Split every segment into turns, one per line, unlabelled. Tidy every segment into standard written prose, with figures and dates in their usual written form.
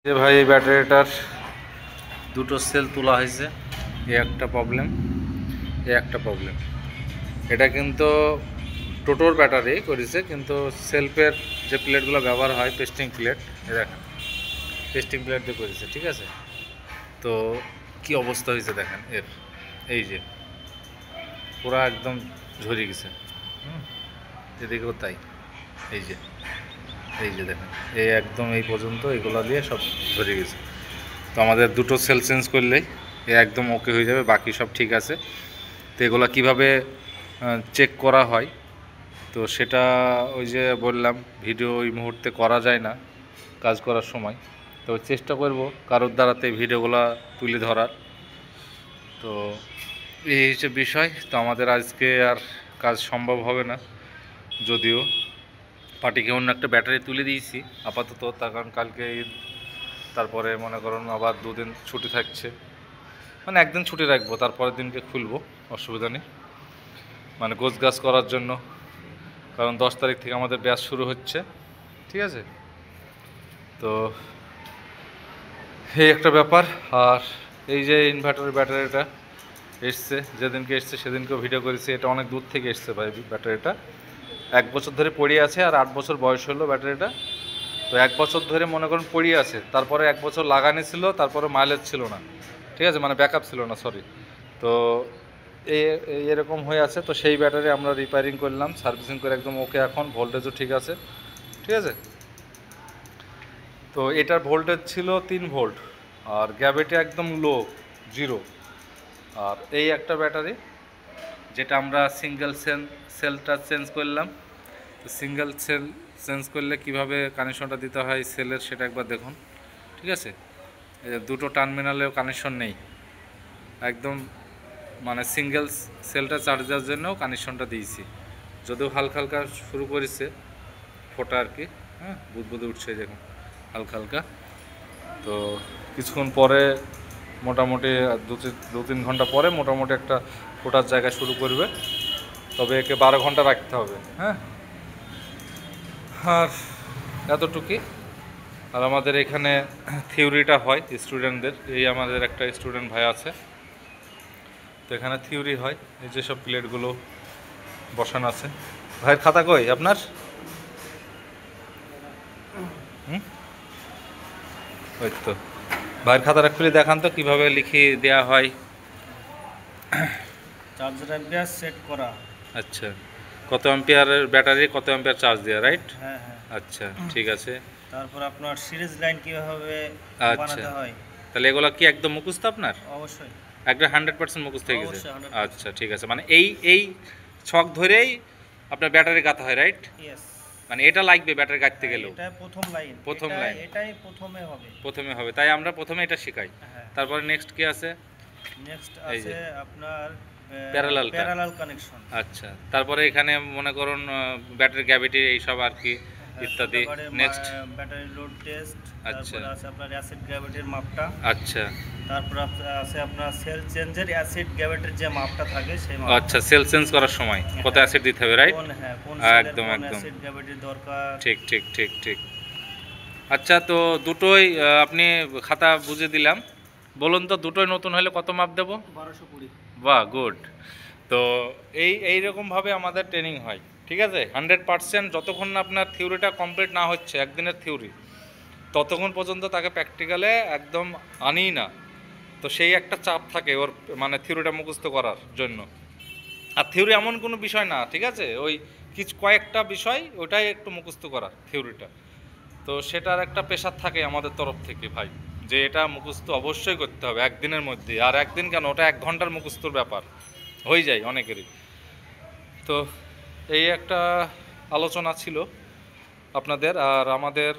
যে ভাই এই ব্যাটারিটার দুটো সেল তোলা হয়েছে, এই একটা প্রবলেম, এই একটা প্রবলেম। এটা কিন্তু টোটোর ব্যাটারি করেছে, কিন্তু সেলফের যে প্লেটগুলো ব্যবহার হয় পেস্টিং প্লেট, এ দেখেন পেস্টিং প্লেট দিয়ে করেছে, ঠিক আছে। তো কি অবস্থা হয়েছে দেখেন এর, এই যে পুরা একদম ঝরে গেছে, এদিকেও তাই, এই যে এই যে দেখেন এই একদম এই পর্যন্ত এগুলো দিয়ে সব ঝরে গেছে। তো আমাদের দুটো সেল চেঞ্জ করলেই এ একদম ওকে হয়ে যাবে, বাকি সব ঠিক আছে। তো এগুলো কীভাবে চেক করা হয়, তো সেটা ওই যে বললাম ভিডিও ওই মুহূর্তে করা যায় না কাজ করার সময়, তো চেষ্টা করব কারোর দ্বারাতে ভিডিওগুলো তুলে ধরার। তো এই হচ্ছে বিষয়। তো আমাদের আজকে আর কাজ সম্ভব হবে না, যদিও পার্টিকে অন্য একটা ব্যাটারি তুলে দিয়েছি আপাতত, তার কারণ কালকে ঈদ, তারপরে মনে করুন আবার দুদিন ছুটি থাকছে, মানে একদিন ছুটি রাখবো, তারপরের দিনকে খুলবো, অসুবিধা নেই, মানে গোছগাছ করার জন্য, কারণ 10 তারিখ থেকে আমাদের ব্যাচ শুরু হচ্ছে, ঠিক আছে। তো এই একটা ব্যাপার। আর এই যে ইনভার্টারের ব্যাটারিটা এসছে, যেদিনকে এসছে সেদিনকেও ভিডিও করেছি, এটা অনেক দূর থেকে এসছে ভাই ব্যাটারিটা, 1 বছর ধরে পড়ে আছে, আর 8 বছর বয়স হলো ব্যাটারিটা। তো 1 বছর ধরে মনে করুন পড়ে আছে, তারপরে 1 বছর লাগানি ছিল, তারপরে মাইলেজ ছিল না, ঠিক আছে, মানে ব্যাকআপ ছিল না, সরি। তো এরকম হয়ে আছে। তো সেই ব্যাটারি আমরা রিপেয়ারিং করলাম, সার্ভিসিং করে একদম ওকে, এখন ভোল্টেজও ঠিক আছে, ঠিক আছে। তো এটার ভোল্টেজ ছিল 3 ভোল্ট, আর গ্র্যাভিটি একদম লো, 0। আর এই একটা ব্যাটারি যেটা আমরা সিঙ্গেল সেলটা চেঞ্জ করলাম। তো সিঙ্গেল সেল চেঞ্জ করলে কিভাবে কানেকশনটা দিতে হয় সেলের, সেটা একবার দেখুন, ঠিক আছে। দুটো টার্মিনালেও কানেকশন নেই, একদম মানে সিঙ্গেল সেলটা চার্জ দেওয়ার জন্যও কানেকশনটা দিয়েছি, যদিও হালকা হালকা শুরু করেছে ফোটা আর কি, হ্যাঁ বুদবুদে উঠছে দেখুন হালকা হালকা। তো কিছুক্ষণ পরে মোটামুটি 2-3 ঘন্টা পরে মোটামুটি একটা ফোটার জায়গা শুরু করবে, তবে একে 12 ঘন্টা রাখতে হবে, হ্যাঁ। আর এতটুকুই। আর আমাদের এখানে থিওরিটা হয় স্টুডেন্টদের, এই আমাদের একটা স্টুডেন্ট ভাই আছে, তো এখানে থিওরি হয়, এই যে সব প্লেটগুলো বসানো আছে। ভাইয়ের খাতা কই আপনার? ওই তো ভাইয়ের খাতাটা খুলে দেখান তো কীভাবে লিখে দেওয়া হয়।
চার্জার অ্যাম্পিয়ার সেট করা।
আচ্ছা, কত অ্যাম্পিয়ারের ব্যাটারি, কত অ্যাম্পিয়ার চার্জ দেওয়া, রাইট?
হ্যাঁ হ্যাঁ।
আচ্ছা ঠিক আছে।
তারপর আপনার সিরিজ লাইন কিভাবে বানাতে হয়।
তাহলে এগুলো কি একদম মুখস্থ আপনার?
অবশ্যই
একদম 100% মুখস্থ হয়ে গেছে।
100%।
আচ্ছা ঠিক আছে, মানে এই ছক ধরেই আপনার ব্যাটারি গাঁথা হয়, রাইট?
ইয়েস।
মানে এটা লাগবে ব্যাটারি গাঁথতে গেলেও?
এটা প্রথম লাইন, এটাই প্রথমে হবে,
তাই আমরা প্রথমে এটা শেখাই।
হ্যাঁ।
তারপরে নেক্সট কি আছে?
নেক্সট আছে আপনার
প্যারালাল
কানেকশন।
আচ্ছা, তারপরে এখানে মনে করুন ব্যাটারি গ্র্যাভিটি এইসব আর কি ইত্যাদি। নেক্সট
ব্যাটারি লোড টেস্ট,
আচ্ছা,
তারপর আছে আপনার অ্যাসিড গ্র্যাভিটির মাপটা।
আচ্ছা,
তারপর আছে আপনার সেল চেঞ্জের অ্যাসিড গ্র্যাভিটির যে মাপটা থাকে সেই মাপ।
আচ্ছা, সেল চেঞ্জ করার সময় কত অ্যাসিড দিতে হবে, রাইট?
কোন
একদম
অ্যাসিড গ্র্যাভিটির দরকার।
ঠিক ঠিক ঠিক ঠিক। আচ্ছা, তো দুটোই আপনি খাতা বুঝে দিলাম, বলুন তো দুটোই নতুন হলে কত মাপ দেবো?
1220।
বাহ, গুড। তো এইরকমভাবে আমাদের ট্রেনিং হয়, ঠিক আছে। 100% যতক্ষণ না আপনার থিওরিটা কমপ্লিট না হচ্ছে, একদিনের থিওরি, ততক্ষণ পর্যন্ত তাকে প্র্যাকটিক্যালে একদম আনিই না। তো সেই একটা চাপ থাকে ওর, মানে থিওরিটা মুখস্থ করার জন্য। আর থিওরি এমন কোনো বিষয় না, ঠিক আছে, ওই কয়েকটা বিষয় ওটাই একটু মুখস্থ করার থিওরিটা। তো সেটার একটা প্রেশার থাকে আমাদের তরফ থেকে ভাই, যে এটা মুখস্থ অবশ্যই করতে হবে একদিনের মধ্যে। আর একদিন কেন, ওটা 1 ঘন্টার মুখস্থর ব্যাপার হয়ে যায় অনেকেরই। তো এই একটা আলোচনা ছিল আপনাদের। আর আমাদের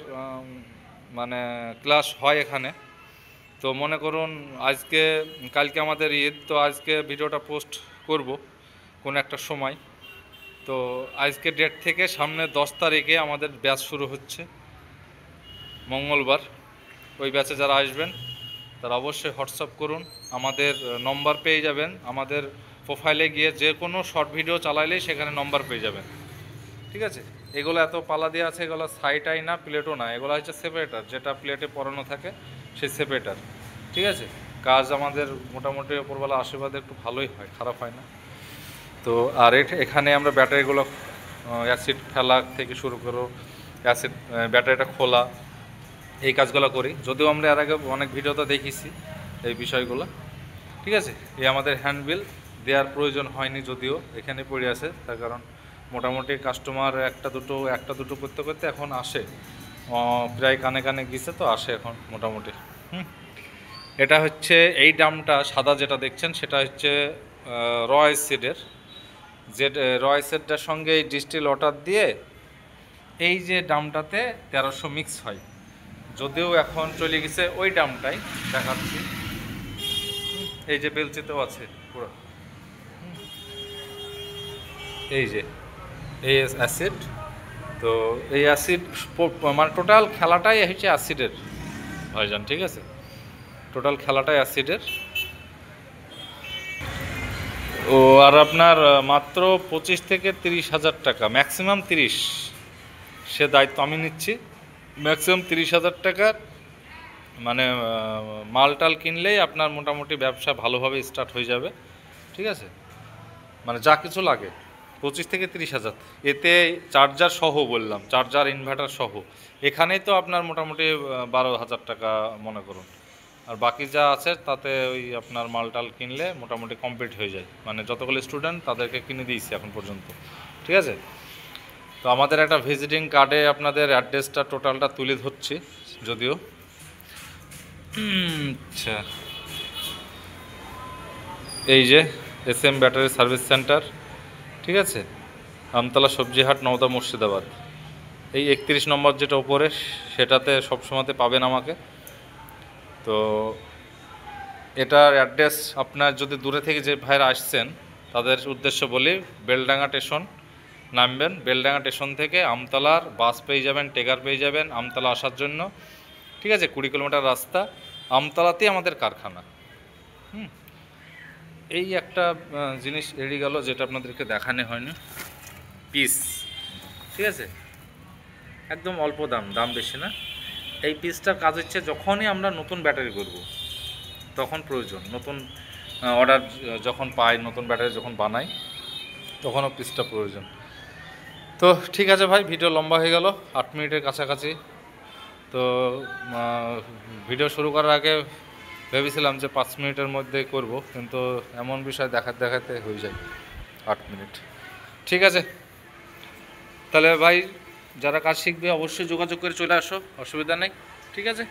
মানে ক্লাস হয় এখানে। তো মনে করুন কালকে আমাদের ঈদ, তো আজকে ভিডিওটা পোস্ট করব কোনো একটা সময়। তো আজকে ডেট থেকে সামনে 10 তারিখে আমাদের ব্যাচ শুরু হচ্ছে, মঙ্গলবার। ওই ব্যাচে যারা আসবেন তারা অবশ্যই হোয়াটসঅ্যাপ করুন, আমাদের নম্বর পেয়ে যাবেন, আমাদের প্রোফাইলে গিয়ে যে কোনো শর্ট ভিডিও চালাইলেই সেখানে নম্বর পেয়ে যাবেন, ঠিক আছে। এগুলো এত পালা দিয়ে আছে, এগুলো সাইটাই না, প্লেটও না, এগুলো হচ্ছে সেপারেটার, যেটা প্লেটে পরানো থাকে সেই সেপারেটার। ঠিক আছে, কাজ আমাদের মোটামুটি ওপরবেলা আশীর্বাদে একটু ভালোই হয়, খারাপ হয় না। তো আর এখানে আমরা ব্যাটারিগুলো অ্যাসিড ফেলা থেকে শুরু করো, অ্যাসিড ব্যাটারিটা খোলা, এই কাজগুলো করি। যদিও আমরা এর আগে অনেক ভিডিওতে দেখিয়েছি এই বিষয়গুলো। ঠিক আছে, এই আমাদের হ্যান্ডবিল দেওয়ার প্রয়োজন হয়নি, যদিও এখানে পড়ে আছে, তার কারণ মোটামুটি কাস্টমার একটা দুটো করতে করতে এখন আসে, প্রায় কানে কানে গিয়েছে, তো আসে এখন মোটামুটি। এটা হচ্ছে এই ডামটা সাদা যেটা দেখছেন, সেটা হচ্ছে র অ্যাসিডের, যে র অ্যাসিডটার সঙ্গে এই ডিস্টিল ওয়াটার দিয়ে এই যে ডামটাতে 1300 মিক্স হয়। যদিও এখন চলে গেছে ওই ডামটাই দেখাচ্ছি, এই যে বেলচিতেও আছে পুরো, এই যে এই অ্যাসিড। তো এই অ্যাসিড মানে টোটাল খেলাটাই হচ্ছে অ্যাসিডের ভাইজান। ঠিক আছে, টোটাল খেলাটাই অ্যাসিডের। ও আর আপনার মাত্র 25 থেকে 30,000 টাকা, ম্যাক্সিমাম 30, সে দায়িত্ব আমি নিচ্ছি। ম্যাক্সিমাম 30,000 টাকার মানে মালটাল কিনলেই আপনার মোটামুটি ব্যবসা ভালোভাবে স্টার্ট হয়ে যাবে। ঠিক আছে, মানে যা কিছু লাগে 25 থেকে 30,000, এতে চার্জার সহ বললাম, চার্জার ইনভার্টার সহ, এখানেই তো আপনার মোটামুটি 12,000 টাকা মনে করুন। আর বাকি যা আছে তাতে ওই আপনার মালটাল কিনলে মোটামুটি কমপ্লিট হয়ে যায়, মানে যতগুলো স্টুডেন্ট তাদেরকে কিনে দিয়েছি এখন পর্যন্ত। ঠিক আছে, তো আমাদের একটা ভিজিটিং কার্ডে আপনাদের অ্যাড্রেসটা টোটালটা তুলে ধরছি যদিও। আচ্ছা, এই যে SM ব্যাটারি সার্ভিস সেন্টার। ঠিক আছে, আমতলা সবজিহাট, নওদা, মুর্শিদাবাদ। এই 31 নম্বর যেটা উপরে, সেটাতে সবসময়তে পাবেন আমাকে। তো এটার অ্যাড্রেস আপনার যদি দূরে থেকে যে ভাইরা আসছেন তাদের উদ্দেশ্য বলি, বেলডাঙ্গা স্টেশন নামবেন, বেলডাঙ্গা স্টেশন থেকে আমতলার বাস পেয়ে যাবেন, টেকার পেয়ে যাবেন আমতলা আসার জন্য। ঠিক আছে, 20 কিলোমিটার রাস্তা, আমতলাতেই আমাদের কারখানা। এই একটা জিনিস এড়িয়ে গেল যেটা আপনাদেরকে দেখানো হয়নি, পিস। ঠিক আছে, একদম অল্প দাম বেশি না। এই পিসটার কাজ হচ্ছে যখনই আমরা নতুন ব্যাটারি করব তখন প্রয়োজন, নতুন অর্ডার যখন পাই, নতুন ব্যাটারি যখন বানাই, তখনও পিসটা প্রয়োজন। তো ঠিক আছে ভাই, ভিডিও লম্বা হয়ে গেল, 8 মিনিটের কাছাকাছি। তো ভিডিও শুরু করার আগে ভেবেছিলাম যে 5 মিনিটের মধ্যে করব, কিন্তু এমন বিষয় দেখাতে হয়ে যায় 8 মিনিট। ঠিক আছে, তাহলে ভাই যারা কাজ শিখবে অবশ্যই যোগাযোগ করে চলে আসো, অসুবিধা নেই। ঠিক আছে।